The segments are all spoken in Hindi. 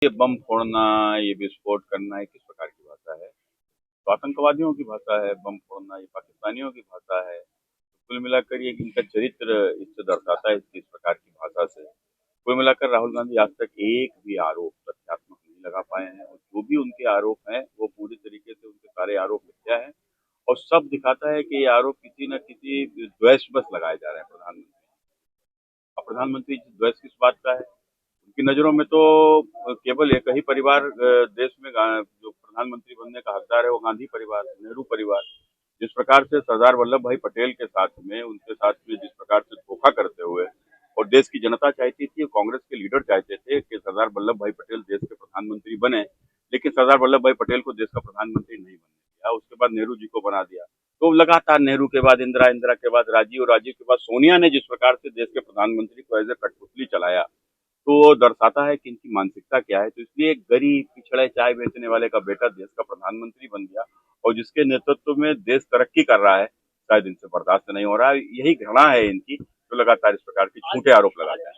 ये बम फोड़ना, ये विस्फोट करना, ये किस प्रकार की भाषा है? तो आतंकवादियों की भाषा है। बम फोड़ना ये पाकिस्तानियों की भाषा है। कुल मिलाकर ये इनका चरित्र इससे दर्शाता है इस प्रकार की भाषा से। कुल मिलाकर राहुल गांधी आज तक एक भी आरोप तथ्यात्मक नहीं लगा पाए हैं, और जो भी उनके आरोप हैं वो पूरी तरीके से उनके सारे आरोप मिथ्या हैं। और सब दिखाता है कि ये आरोप किसी न किसी द्वेष बस लगाए जा रहे हैं प्रधानमंत्री। अब प्रधानमंत्री द्वेष किस बात का है? उनकी नजरों में तो केवल एक ही परिवार देश में जो प्रधानमंत्री बनने का हकदार है, वो गांधी परिवार, नेहरू परिवार। जिस प्रकार से सरदार वल्लभ भाई पटेल के साथ में, उनके साथ में जिस प्रकार से धोखा करते हुए, और देश की जनता चाहती थी, कांग्रेस के लीडर चाहते थे कि सरदार वल्लभ भाई पटेल देश के प्रधानमंत्री बने, लेकिन सरदार वल्लभ भाई पटेल को देश का प्रधानमंत्री नहीं बनने दिया। उसके बाद नेहरू जी को बना दिया। तो लगातार नेहरू के बाद इंदिरा, इंदिरा के बाद राजीव, राजीव के बाद सोनिया ने जिस प्रकार से देश के प्रधानमंत्री को एज ए कठपुतली चलाया, तो वो दर्शाता है कि इनकी मानसिकता क्या है। तो इसलिए एक गरीब पिछड़े चाय बेचने वाले का बेटा देश का प्रधानमंत्री बन गया, और जिसके नेतृत्व में देश तरक्की कर रहा है, शायद इनसे बर्दाश्त नहीं हो रहा है। यही घृणा है इनकी, जो लगातार इस प्रकार के झूठे आरोप लगाते हैं।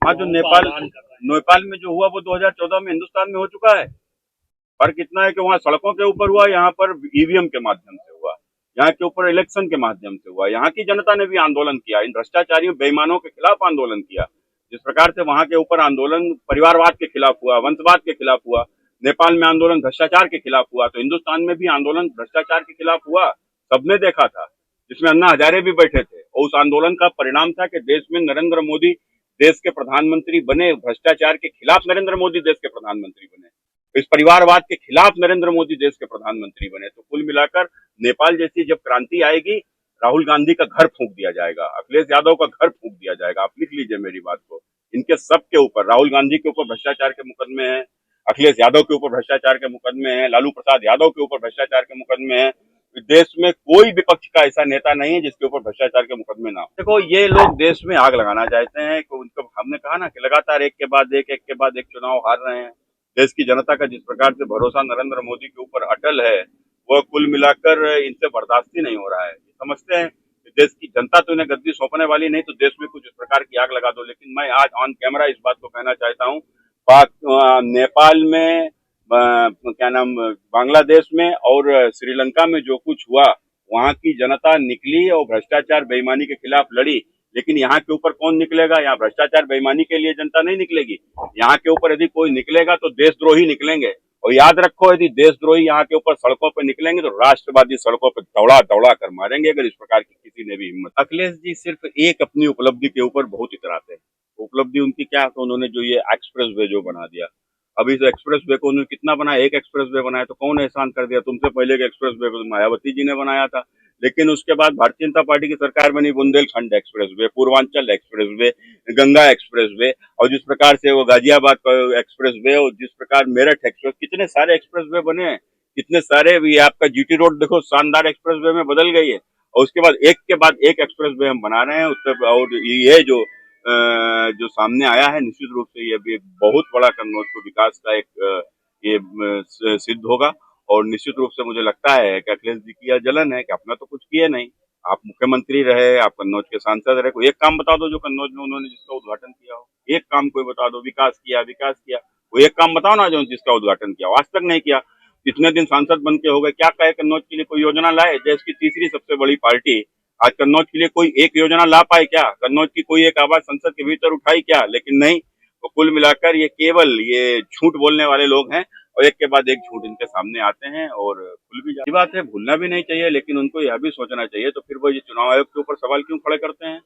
हाँ, जो नेपाल में जो हुआ वो 2014 में हिंदुस्तान में हो चुका है। फर्क इतना है कि वहाँ सड़कों के ऊपर हुआ, यहाँ पर ईवीएम के माध्यम से हुआ, यहाँ के ऊपर इलेक्शन के माध्यम से हुआ। यहाँ की जनता ने भी आंदोलन किया, इन भ्रष्टाचारियों बेईमानों के खिलाफ आंदोलन किया। जिस प्रकार से वहाँ के ऊपर आंदोलन परिवारवाद के खिलाफ हुआ, वंशवाद के खिलाफ हुआ, नेपाल में आंदोलन भ्रष्टाचार के खिलाफ हुआ, तो हिंदुस्तान में भी आंदोलन भ्रष्टाचार के खिलाफ हुआ। सबने देखा था, जिसमें अन्ना हजारे भी बैठे थे, और उस आंदोलन का परिणाम था कि देश में नरेंद्र मोदी देश के प्रधानमंत्री बने। भ्रष्टाचार के खिलाफ नरेंद्र मोदी देश के प्रधानमंत्री बने, इस परिवारवाद के खिलाफ नरेंद्र मोदी देश के प्रधानमंत्री बने। तो कुल मिलाकर नेपाल जैसी जब क्रांति आएगी, राहुल गांधी का घर फूंक दिया जाएगा, अखिलेश यादव का घर फूंक दिया जाएगा। आप लिख लीजिए मेरी बात को। इनके सब के ऊपर, राहुल गांधी के ऊपर भ्रष्टाचार के मुकदमे हैं, अखिलेश यादव के ऊपर भ्रष्टाचार के मुकदमे हैं, लालू प्रसाद यादव के ऊपर भ्रष्टाचार के मुकदमे हैं। देश में कोई विपक्ष का ऐसा नेता नहीं है जिसके ऊपर भ्रष्टाचार के मुकदमे ना हो। देखो, ये लोग देश में आग लगाना चाहते हैं। उनको हमने कहा ना कि लगातार एक के बाद एक चुनाव हार रहे हैं। देश की जनता का जिस प्रकार से भरोसा नरेंद्र मोदी के ऊपर अटल है, वह कुल मिलाकर इनसे बर्दाश्त ही नहीं हो रहा है। समझते हैं कि देश की जनता तो इन्हें गद्दी सौंपने वाली नहीं, तो देश में कुछ इस प्रकार की आग लगा दो। लेकिन मैं आज ऑन कैमरा इस बात को कहना चाहता हूँ, नेपाल में, क्या नाम, बांग्लादेश में और श्रीलंका में जो कुछ हुआ, वहां की जनता निकली और भ्रष्टाचार बेईमानी के खिलाफ लड़ी। लेकिन यहाँ के ऊपर कौन निकलेगा? यहाँ भ्रष्टाचार बेईमानी के लिए जनता नहीं निकलेगी। यहाँ के ऊपर यदि कोई निकलेगा तो देशद्रोही निकलेंगे। और याद रखो, यदि देशद्रोही यहाँ के ऊपर सड़कों पर निकलेंगे तो राष्ट्रवादी सड़कों पर दौड़ा दौड़ा कर मारेंगे, अगर इस प्रकार की किसी ने भी हिम्मत। अखिलेश जी सिर्फ एक अपनी उपलब्धि के ऊपर बहुत इतराते हैं। उपलब्धि उनकी क्या है? तो उन्होंने जो ये एक्सप्रेस वे जो बना दिया, अभी इस एक्सप्रेस वे को उन्होंने कितना बनाया? एक एक्सप्रेस वे बनाया, तो कौन एहसान कर दिया? तुमसे पहले के एक्सप्रेस वे को मायावती जी ने बनाया था। लेकिन उसके बाद भारतीय जनता पार्टी की सरकार बनी, Bundelkhand express way, Purvanchal express way, Ganga express way, और जिस प्रकार से वो गाजियाबाद एक्सप्रेस वे, और जिस प्रकार मेरठ एक्सप्रेस, कितने सारे एक्सप्रेस वे बने हैं, कितने सारे। भी आपका जीटी रोड देखो, शानदार एक्सप्रेस वे में बदल गई है। और उसके बाद एक एक्सप्रेस वे हम बना रहे हैं उससे। और ये जो सामने आया है, निश्चित रूप से ये भी एक बहुत बड़ा कन्नौज को विकास का एक सिद्ध होगा। और निश्चित रूप से मुझे लगता है कि अखिलेश जी की यह जलन है कि अपना तो कुछ किए नहीं। आप मुख्यमंत्री रहे, आप कन्नौज के सांसद रहे, कोई एक काम बता दो जो कन्नौज में उन्होंने जिसका उद्घाटन किया हो। एक काम कोई बता दो, विकास किया, विकास किया, कोई एक काम बताओ ना जो जिसका उद्घाटन किया, आज तक नहीं किया। इतने दिन सांसद बन के हो गए, क्या कहे कन्नौज के लिए? कोई योजना लाए? देश की तीसरी सबसे बड़ी पार्टी आज कन्नौज के लिए कोई एक योजना ला पाए क्या? कन्नौज की कोई एक आवाज संसद के भीतर उठाई क्या? लेकिन नहीं। तो कुल मिलाकर ये केवल ये झूठ बोलने वाले लोग हैं, और एक के बाद एक झूठ इनके सामने आते हैं और भूल भी जाती बात है। भूलना भी नहीं चाहिए, लेकिन उनको यह भी सोचना चाहिए। तो फिर वो ये चुनाव आयोग के ऊपर सवाल क्यों खड़े करते हैं?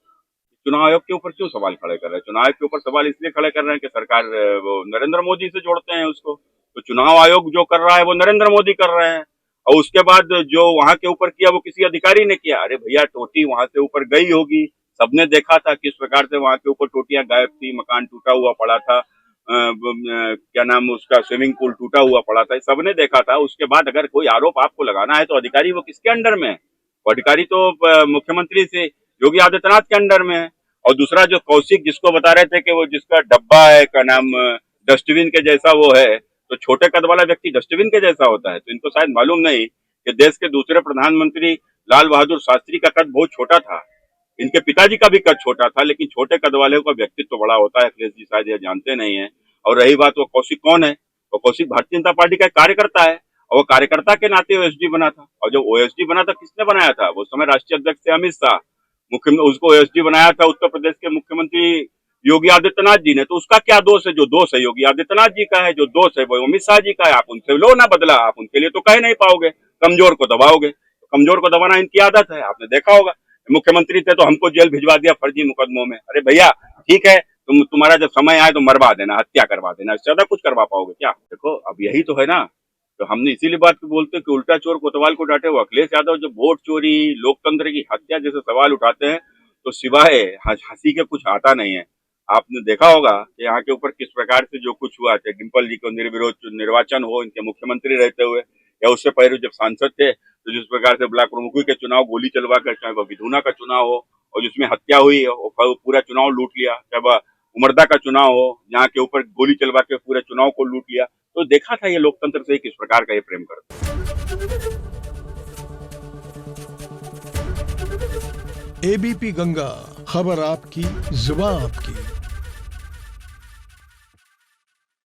चुनाव आयोग के ऊपर क्यों सवाल खड़े कर रहे हैं? चुनाव आयोग के ऊपर सवाल इसलिए खड़े कर रहे हैं कि सरकार वो नरेंद्र मोदी से जोड़ते हैं उसको। तो चुनाव आयोग जो कर रहा है वो नरेंद्र मोदी कर रहे हैं, और उसके बाद जो वहां के ऊपर किया वो किसी अधिकारी ने किया। अरे भैया, टोटी वहां से ऊपर गई होगी, सबने देखा था किस प्रकार से वहां के ऊपर टोटियां गायब थी, मकान टूटा हुआ पड़ा था, क्या नाम उसका, स्विमिंग पूल टूटा हुआ पड़ा था, सबने देखा था। उसके बाद अगर कोई आरोप आपको लगाना है तो अधिकारी वो किसके अंडर में है? वो अधिकारी तो मुख्यमंत्री से योगी आदित्यनाथ के अंडर में है। और दूसरा जो कौशिक जिसको बता रहे थे कि वो जिसका डब्बा है, का नाम डस्टबिन के जैसा वो है, तो छोटे कद वाला व्यक्ति डस्टबिन के जैसा होता है। तो इनको शायद मालूम नहीं कि देश के दूसरे प्रधानमंत्री लाल बहादुर शास्त्री का कद बहुत छोटा था, इनके पिताजी का भी कद छोटा था, लेकिन छोटे कद वाले का व्यक्तित्व बड़ा होता है। अखिलेश जी शायद ये जानते नहीं है। और रही बात वो कौशिक कौन है, वो कौशिक भारतीय जनता पार्टी का एक कार्यकर्ता है, और वो कार्यकर्ता के नाते ओएसडी बना था। और जब ओएसडी बना था, किसने बनाया था? वो समय राष्ट्रीय अध्यक्ष थे अमित शाह। मुख्यमंत्री उसको ओएसडी बनाया था उत्तर प्रदेश के मुख्यमंत्री योगी आदित्यनाथ जी ने। तो उसका क्या दोष है? जो दोष है योगी आदित्यनाथ जी का है, जो दोष है वो अमित शाह जी का है। आप उनसे लो ना बदला, आप उनके लिए तो कह नहीं पाओगे, कमजोर को दबाओगे। तो कमजोर को दबाना इनकी आदत है, आपने देखा होगा। मुख्यमंत्री थे तो हमको जेल भिजवा दिया फर्जी मुकदमों में। अरे भैया ठीक है, तुम्हारा जब समय आए तो मरवा देना, हत्या करवा देना, इससे ज्यादा कुछ करवा पाओगे क्या? देखो अब यही तो है ना, तो हमने इसीलिए बात बोलते हैं कि उल्टा चोर कोतवाल को डांटे। वो अखिलेश यादव जब वोट चोरी, लोकतंत्र की हत्या जैसे सवाल उठाते हैं तो सिवाय हंसी के कुछ आता नहीं है। आपने देखा होगा कि यहाँ के ऊपर किस प्रकार से जो कुछ हुआ, चाहे डिम्पल जी को निर्विरोध निर्वाचन हो इनके मुख्यमंत्री रहते हुए, या उससे पहले जब सांसद थे तो जिस प्रकार से ब्लॉक प्रमुखों के चुनाव गोली चलवा कर, चाहे वह विधुना का चुनाव हो और जिसमें हत्या हुई वो पूरा चुनाव लूट लिया, चाहे वह उमरदा का चुनाव हो यहाँ के ऊपर गोली चलवा के पूरे चुनाव को लूट लिया। तो देखा था ये लोकतंत्र से किस प्रकार का ये प्रेम करता। एबीपी गंगा, खबर आपकी, जुबान आपकी।